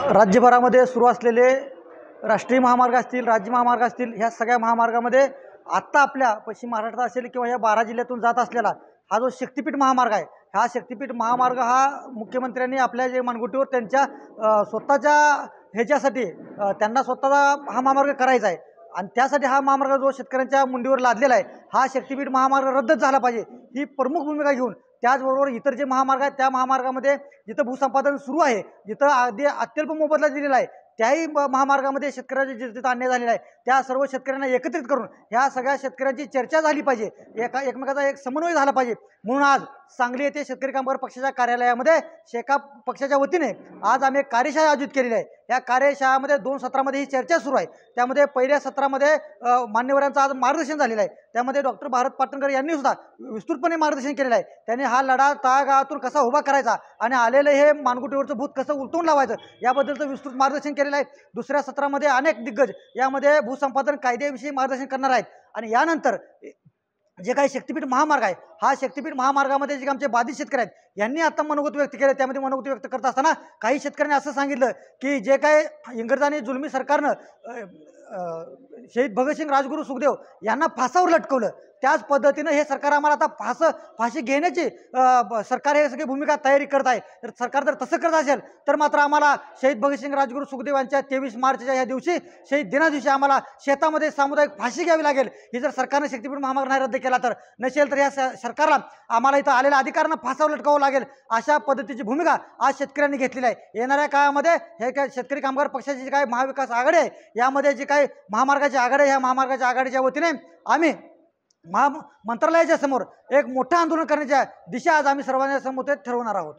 राज्यभरामध्ये सुरू असलेले राष्ट्रीय महामार्ग असतील, राज्य महामार्ग असतील, ह्या सगळ्या महामार्गामध्ये आत्ता आपल्या पश्चिम महाराष्ट्रात असेल किंवा ह्या 12 जिल्ह्यातून जात असलेला हा जो शक्तिपीठ महामार्ग आहे, हा शक्तिपीठ महामार्ग हा मुख्यमंत्र्यांनी आपल्या जे मनगुटीवर त्यांच्या स्वतःच्या ह्याच्यासाठी त्यांना स्वतःचा हा महामार्ग करायचा आहे आणि त्यासाठी हा महामार्ग जो शेतकऱ्यांच्या मुंडीवर लादलेला आहे, हा शक्तिपीठ महामार्ग रद्दच झाला पाहिजे ही प्रमुख भूमिका घेऊन त्याचबरोबर इतर जे महामार्ग आहेत त्या महामार्गामध्ये जिथं भूसंपादन सुरू आहे, जिथं अगदी अत्यल्प मोबदला दिलेला आहे, त्याही महामार्गामध्ये शेतकऱ्याचे जिथं अन्याय झालेला आहे त्या सर्व शेतकऱ्यांना एकत्रित करून ह्या सगळ्या शेतकऱ्यांची चर्चा झाली पाहिजे, एकमेकाचा एक समन्वय झाला पाहिजे। म्हणून आज सांगली येथे शेतकरी कामगार पक्षाच्या कार्यालयामध्ये शेका पक्षाच्या वतीने आज आम्ही एक कार्यशाळा आयोजित केलेली आहे। या कार्यशाळेमध्ये 2 सत्रामध्ये ही चर्चा सुरू आहे। त्यामध्ये पहिल्या सत्रामध्ये मान्यवरांचं आज मार्गदर्शन झालेलं आहे। त्यामध्ये डॉक्टर भारत पाटणकर यांनी सुद्धा विस्तृतपणे मार्गदर्शन केलेलं आहे। त्यांनी हा लढा तळागाळातून कसा उभा करायचा आणि आलेलं हे मानगुटीवरचं भूत कसं उलटवून लावायचं याबद्दलचं विस्तृत मार्गदर्शन केलेलं आहे। दुसऱ्या सत्रामध्ये अनेक दिग्गज यामध्ये भूसंपादन कायद्याविषयी मार्गदर्शन करणार आहेत आणि यानंतर जे काही शक्तिपीठ महामार्ग आहे, हा शक्तिपीठ महामार्गामध्ये जे आमचे बाधित शेतकरी आहेत यांनी आता मनोगत व्यक्त केले। त्यामध्ये मनोगत व्यक्त करत असताना काही शेतकऱ्यांनी असं सांगितलं की जे काय इंग्रजांनी जुलमी सरकारनं शहीद भगतसिंग राजगुरू सुखदेव यांना फासावर लटकवलं, त्याच पद्धतीनं हे सरकार आम्हाला आता फाशी घेण्याची सरकार हे सगळी भूमिका तयारी करत आहे। तर सरकार जर तसं करत असेल तर मात्र आम्हाला शहीद भगतसिंग राजगुरू सुखदेव यांच्या 23 मार्चच्या ह्या दिवशी शहीद दिना दिवशी आम्हाला शेतामध्ये सामुदायिक फाशी घ्यावी लागेल। ही जर सरकारने शक्तिपीठ महामार्ग नाही रद्द केला तर नसेल तर या सरकारला आम्हाला इथं आलेल्या अधिकाऱ्यांना फासावर लटकावं लागेल, अशा पद्धतीची भूमिका आज शेतकऱ्यांनी घेतलेली आहे। येणाऱ्या काळामध्ये हे काय शेतकरी कामगार पक्षाची जी काय महाविकास आघाडी आहे यामध्ये जी काही महामार्गाची आघाडी आहे, ह्या महामार्गाच्या आघाडीच्या वतीने आम्ही मंत्रालयाच्या समोर एक मोठं आंदोलन करण्याच्या दिशा आज आम्ही सर्वांच्या समोर ठरवणार आहोत।